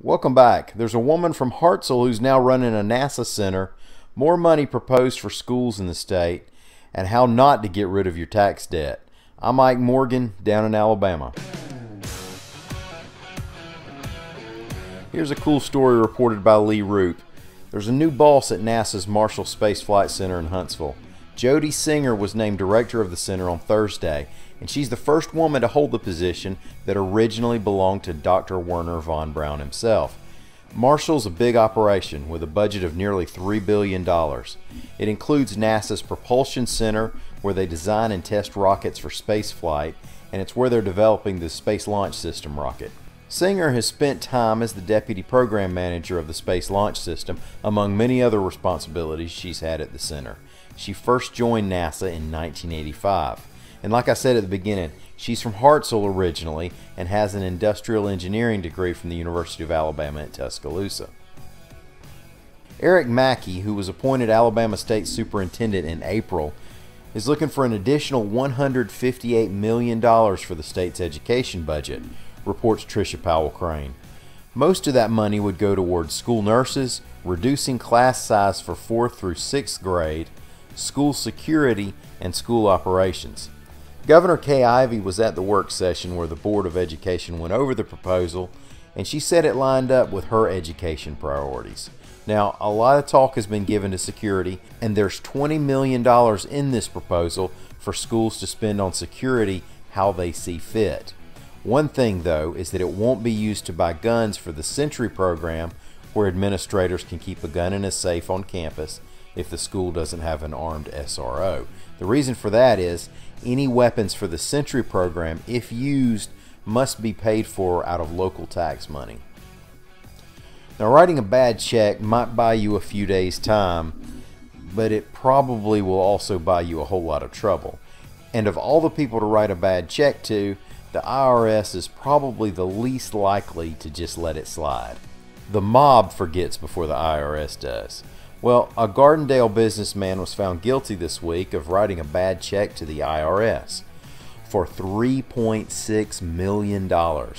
Welcome back. There's a woman from Hartselle who's now running a NASA center, more money proposed for schools in the state, and how not to get rid of your tax debt. I'm Mike Morgan, down in Alabama. Here's a cool story reported by Lee Roop. There's a new boss at NASA's Marshall Space Flight Center in Huntsville. Jody Singer was named director of the center on Thursday, and she's the first woman to hold the position that originally belonged to Dr. Werner von Braun himself. Marshall's a big operation with a budget of nearly $3 billion. It includes NASA's Propulsion Center, where they design and test rockets for space flight, and it's where they're developing the Space Launch System rocket. Singer has spent time as the deputy program manager of the Space Launch System, among many other responsibilities she's had at the center. She first joined NASA in 1985. And like I said at the beginning, she's from Hartselle originally and has an industrial engineering degree from the University of Alabama at Tuscaloosa. Eric Mackey, who was appointed Alabama State Superintendent in April, is looking for an additional $158 million for the state's education budget, reports Tricia Powell-Crane. Most of that money would go towards school nurses, reducing class size for 4th through 6th grade, school security, and school operations. Governor Kay Ivey was at the work session where the Board of Education went over the proposal, and she said it lined up with her education priorities. Now, a lot of talk has been given to security, and there's $20 million in this proposal for schools to spend on security how they see fit. One thing, though, is that it won't be used to buy guns for the Century program, where administrators can keep a gun in a safe on campus if the school doesn't have an armed SRO. The reason for that is any weapons for the Century program, if used, must be paid for out of local tax money. Now, writing a bad check might buy you a few days' time, but it probably will also buy you a whole lot of trouble. And of all the people to write a bad check to, the IRS is probably the least likely to just let it slide. The mob forgets before the IRS does. Well, a Gardendale businessman was found guilty this week of writing a bad check to the IRS for $3.6 million. Now,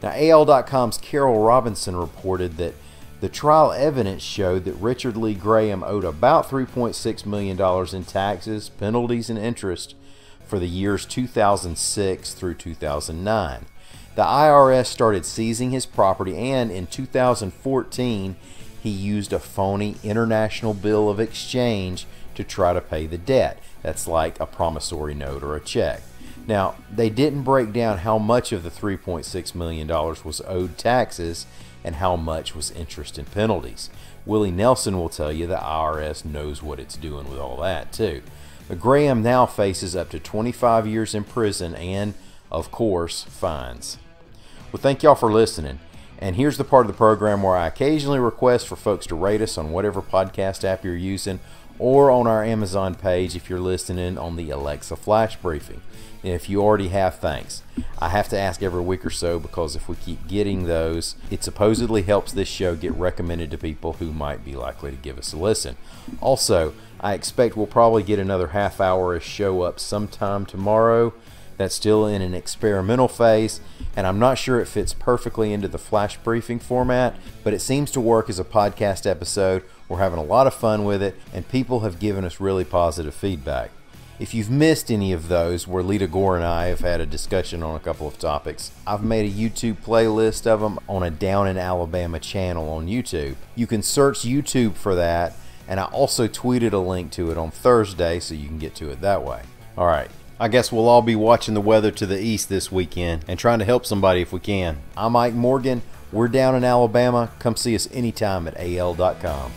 AL.com's Carol Robinson reported that the trial evidence showed that Richard Lee Graham owed about $3.6 million in taxes, penalties, and interest for the years 2006 through 2009. The IRS started seizing his property, and in 2014, he used a phony international bill of exchange to try to pay the debt. That's like a promissory note or a check. Now, they didn't break down how much of the $3.6 million was owed taxes and how much was interest and penalties. Willie Nelson will tell you the IRS knows what it's doing with all that too. But Graham now faces up to 25 years in prison and, of course, fines. Well, thank y'all for listening. And here's the part of the program where I occasionally request for folks to rate us on whatever podcast app you're using, or on our Amazon page if you're listening on the Alexa Flash Briefing. And if you already have, thanks. I have to ask every week or so because if we keep getting those, it supposedly helps this show get recommended to people who might be likely to give us a listen. Also, I expect we'll probably get another half-hour-ish show up sometime tomorrow. That's still in an experimental phase, and I'm not sure it fits perfectly into the flash briefing format, but it seems to work as a podcast episode. We're having a lot of fun with it, and people have given us really positive feedback. If you've missed any of those where Lita Gore and I have had a discussion on a couple of topics, I've made a YouTube playlist of them on a Down in Alabama channel on YouTube. You can search YouTube for that, and I also tweeted a link to it on Thursday so you can get to it that way. All right. I guess we'll all be watching the weather to the east this weekend and trying to help somebody if we can. I'm Mike Morgan. We're down in Alabama. Come see us anytime at AL.com.